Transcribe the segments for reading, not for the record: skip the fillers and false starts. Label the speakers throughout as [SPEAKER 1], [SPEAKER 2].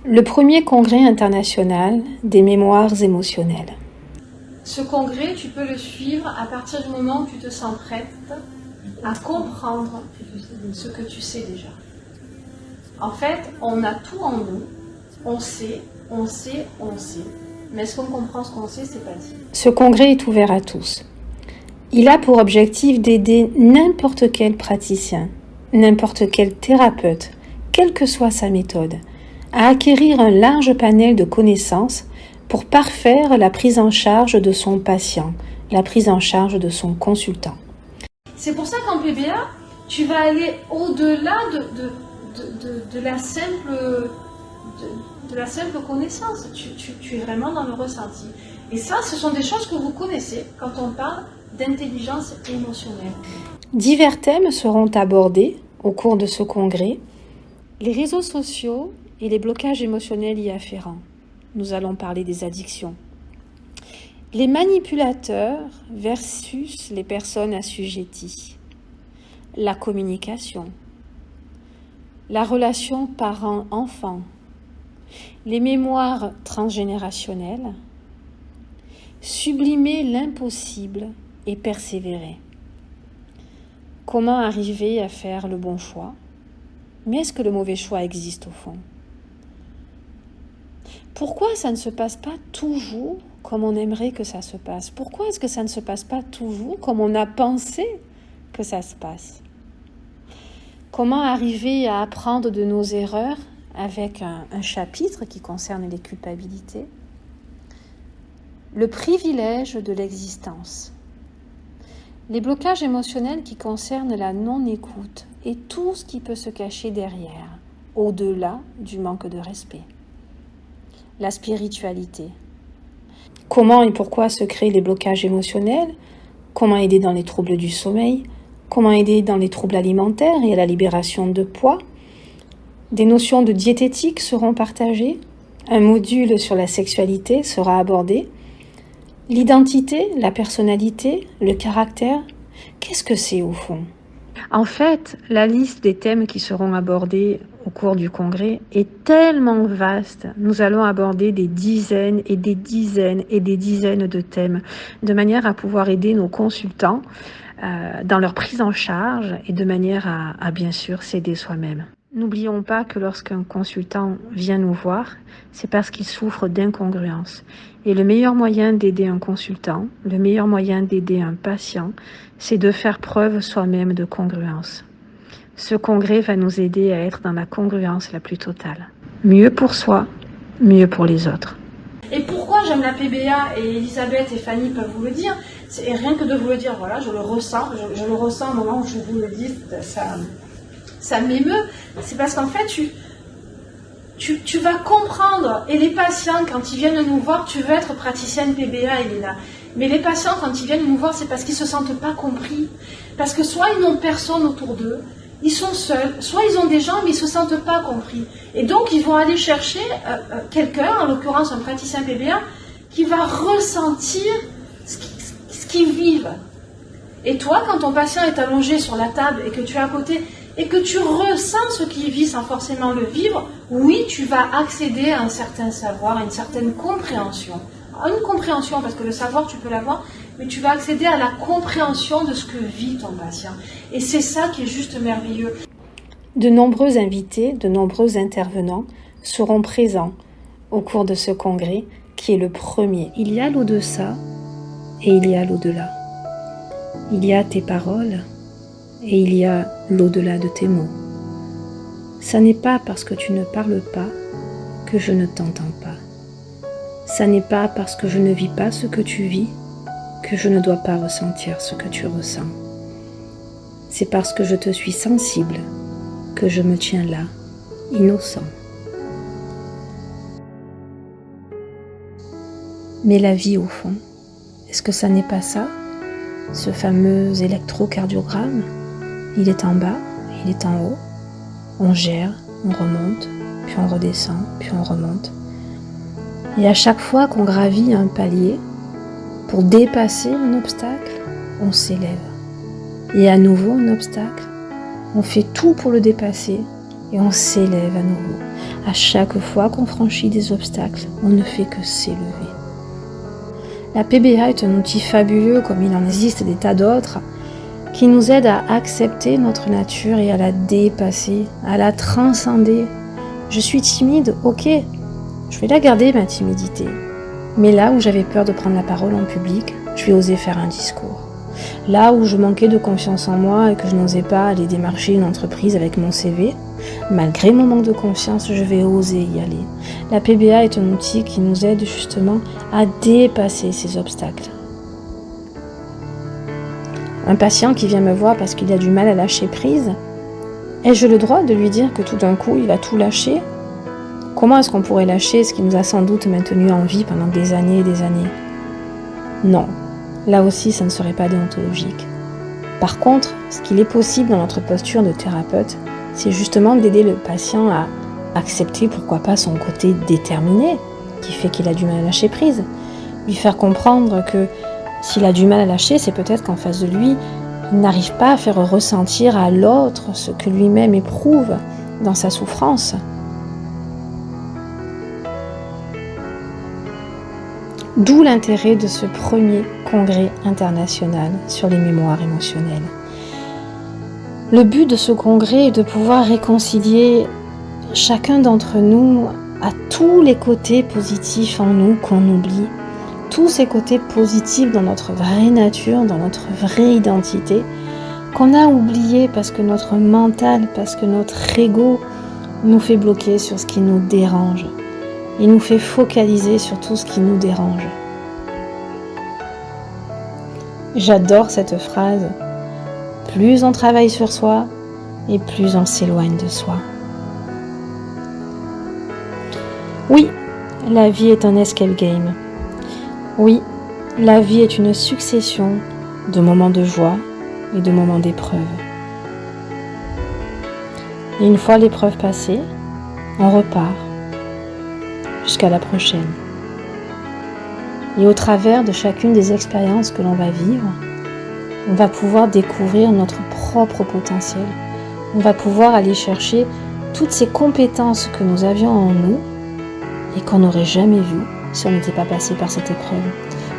[SPEAKER 1] Le premier congrès international des mémoires émotionnelles.
[SPEAKER 2] Ce congrès, tu peux le suivre à partir du moment où tu te sens prête à comprendre ce que tu sais déjà. En fait, on a tout en nous, on sait. Mais est-ce qu'on comprend ce qu'on sait, c'est pas dit.
[SPEAKER 1] Ce congrès est ouvert à tous. Il a pour objectif d'aider n'importe quel praticien, n'importe quel thérapeute, quelle que soit sa méthode, à acquérir un large panel de connaissances pour parfaire la prise en charge de son patient, la prise en charge de son consultant.
[SPEAKER 2] C'est pour ça qu'en PBA, tu vas aller au-delà de la simple connaissance. Tu es vraiment dans le ressenti. Et ça, ce sont des choses que vous connaissez quand on parle d'intelligence émotionnelle.
[SPEAKER 1] Divers thèmes seront abordés au cours de ce congrès. Les réseaux sociaux et les blocages émotionnels y afférents. Nous allons parler des addictions. Les manipulateurs versus les personnes assujetties. La communication. La relation parent-enfant. Les mémoires transgénérationnelles. Sublimer l'impossible et persévérer. Comment arriver à faire le bon choix? Mais est-ce que le mauvais choix existe au fond? Pourquoi ça ne se passe pas toujours comme on aimerait que ça se passe? Pourquoi est-ce que ça ne se passe pas toujours comme on a pensé que ça se passe? Comment arriver à apprendre de nos erreurs avec un chapitre qui concerne les culpabilités? Le privilège de l'existence. Les blocages émotionnels qui concernent la non-écoute et tout ce qui peut se cacher derrière, au-delà du manque de respect. La spiritualité. Comment et pourquoi se créent les blocages émotionnels? Comment aider dans les troubles du sommeil? Comment aider dans les troubles alimentaires et à la libération de poids? Des notions de diététique seront partagées. Un module sur la sexualité sera abordé. L'identité, la personnalité, le caractère, qu'est-ce que c'est au fond? En fait, la liste des thèmes qui seront abordés au cours du congrès est tellement vaste. Nous allons aborder des dizaines et des dizaines et des dizaines de thèmes, de manière à pouvoir aider nos consultants dans leur prise en charge et de manière à bien sûr s'aider soi-même. N'oublions pas que lorsqu'un consultant vient nous voir, c'est parce qu'il souffre d'incongruence. Et le meilleur moyen d'aider un consultant, le meilleur moyen d'aider un patient, c'est de faire preuve soi-même de congruence. Ce congrès va nous aider à être dans la congruence la plus totale. Mieux pour soi, mieux pour les autres.
[SPEAKER 2] Et pourquoi j'aime la PBA, et Elisabeth et Fanny peuvent vous le dire, et rien que de vous le dire, voilà, je le ressens au moment où je vous le dis, ça m'émeut, c'est parce qu'en fait, tu vas comprendre, et les patients, quand ils viennent nous voir, tu veux être praticienne PBA, Elena, mais les patients, quand ils viennent nous voir, c'est parce qu'ils ne se sentent pas compris, parce que soit ils n'ont personne autour d'eux, ils sont seuls, soit ils ont des gens, mais ils ne se sentent pas compris. Et donc, ils vont aller chercher quelqu'un, en l'occurrence un praticien PBA, qui va ressentir ce qu'ils vivent. Et toi, quand ton patient est allongé sur la table et que tu es à côté, et que tu ressens ce qu'il vit sans forcément le vivre, oui, tu vas accéder à un certain savoir, à une certaine compréhension. Une compréhension, parce que le savoir, tu peux l'avoir, mais tu vas accéder à la compréhension de ce que vit ton patient. Et c'est ça qui est juste merveilleux.
[SPEAKER 1] De nombreux invités, de nombreux intervenants seront présents au cours de ce congrès, qui est le premier. Il y a l'au-deçà et il y a l'au-delà. Il y a tes paroles et il y a l'au-delà de tes mots. Ça n'est pas parce que tu ne parles pas que je ne t'entends pas. Ça n'est pas parce que je ne vis pas ce que tu vis que je ne dois pas ressentir ce que tu ressens. C'est parce que je te suis sensible que je me tiens là, innocent. Mais la vie au fond, est-ce que ça n'est pas ça? Ce fameux électrocardiogramme, il est en bas, il est en haut. On gère, on remonte, puis on redescend, puis on remonte. Et à chaque fois qu'on gravit un palier, pour dépasser un obstacle, on s'élève. Et à nouveau un obstacle, on fait tout pour le dépasser et on s'élève à nouveau. À chaque fois qu'on franchit des obstacles, on ne fait que s'élever. La PBA est un outil fabuleux, comme il en existe des tas d'autres, qui nous aide à accepter notre nature et à la dépasser, à la transcender. Je suis timide, ok, je vais la garder ma timidité. Mais là où j'avais peur de prendre la parole en public, je vais oser faire un discours. Là où je manquais de confiance en moi et que je n'osais pas aller démarcher une entreprise avec mon CV, malgré mon manque de confiance, je vais oser y aller. La PBA est un outil qui nous aide justement à dépasser ces obstacles. Un patient qui vient me voir parce qu'il a du mal à lâcher prise, ai-je le droit de lui dire que tout d'un coup il va tout lâcher ? Comment est-ce qu'on pourrait lâcher ce qui nous a sans doute maintenu en vie pendant des années et des années ? Non, là aussi ça ne serait pas déontologique. Par contre, ce qu'il est possible dans notre posture de thérapeute, c'est justement d'aider le patient à accepter pourquoi pas son côté déterminé, qui fait qu'il a du mal à lâcher prise. Lui faire comprendre que s'il a du mal à lâcher, c'est peut-être qu'en face de lui, il n'arrive pas à faire ressentir à l'autre ce que lui-même éprouve dans sa souffrance. D'où l'intérêt de ce premier congrès international sur les mémoires émotionnelles. Le but de ce congrès est de pouvoir réconcilier chacun d'entre nous à tous les côtés positifs en nous qu'on oublie, tous ces côtés positifs dans notre vraie nature, dans notre vraie identité, qu'on a oublié parce que notre mental, parce que notre ego nous fait bloquer sur ce qui nous dérange. Il nous fait focaliser sur tout ce qui nous dérange. J'adore cette phrase. Plus on travaille sur soi, et plus on s'éloigne de soi. Oui, la vie est un escape game. Oui, la vie est une succession de moments de joie et de moments d'épreuve. Et une fois l'épreuve passée, on repart jusqu'à la prochaine. Et au travers de chacune des expériences que l'on va vivre, on va pouvoir découvrir notre propre potentiel. On va pouvoir aller chercher toutes ces compétences que nous avions en nous et qu'on n'aurait jamais vues si on n'était pas passé par cette épreuve.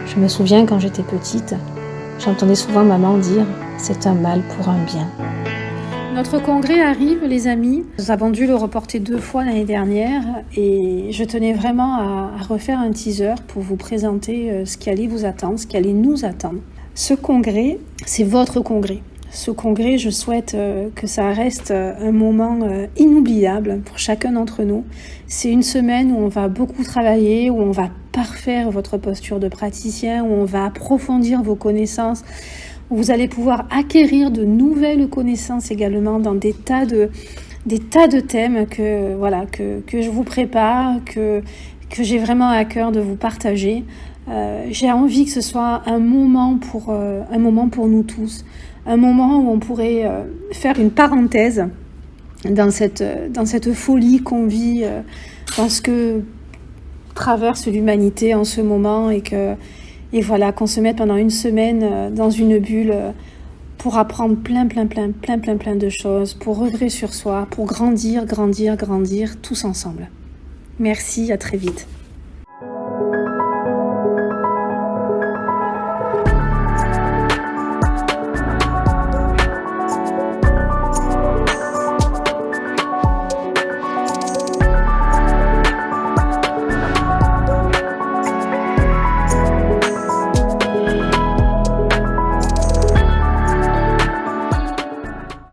[SPEAKER 1] Je me souviens quand j'étais petite, j'entendais souvent maman dire « c'est un mal pour un bien ». Notre congrès arrive, les amis. Nous avons dû le reporter 2 fois l'année dernière et je tenais vraiment à refaire un teaser pour vous présenter ce qui allait vous attendre, ce qui allait nous attendre. Ce congrès, c'est votre congrès. Ce congrès, je souhaite que ça reste un moment inoubliable pour chacun d'entre nous. C'est une semaine où on va beaucoup travailler, où on va parfaire votre posture de praticien, où on va approfondir vos connaissances, où vous allez pouvoir acquérir de nouvelles connaissances également dans des tas de thèmes que je vous prépare, que j'ai vraiment à cœur de vous partager. J'ai envie que ce soit un moment pour nous tous, un moment où on pourrait faire une parenthèse dans cette folie qu'on vit, dans ce que traverse l'humanité en ce moment et voilà, qu'on se mette pendant une semaine dans une bulle pour apprendre plein de choses, pour œuvrer sur soi, pour grandir tous ensemble. Merci, à très vite.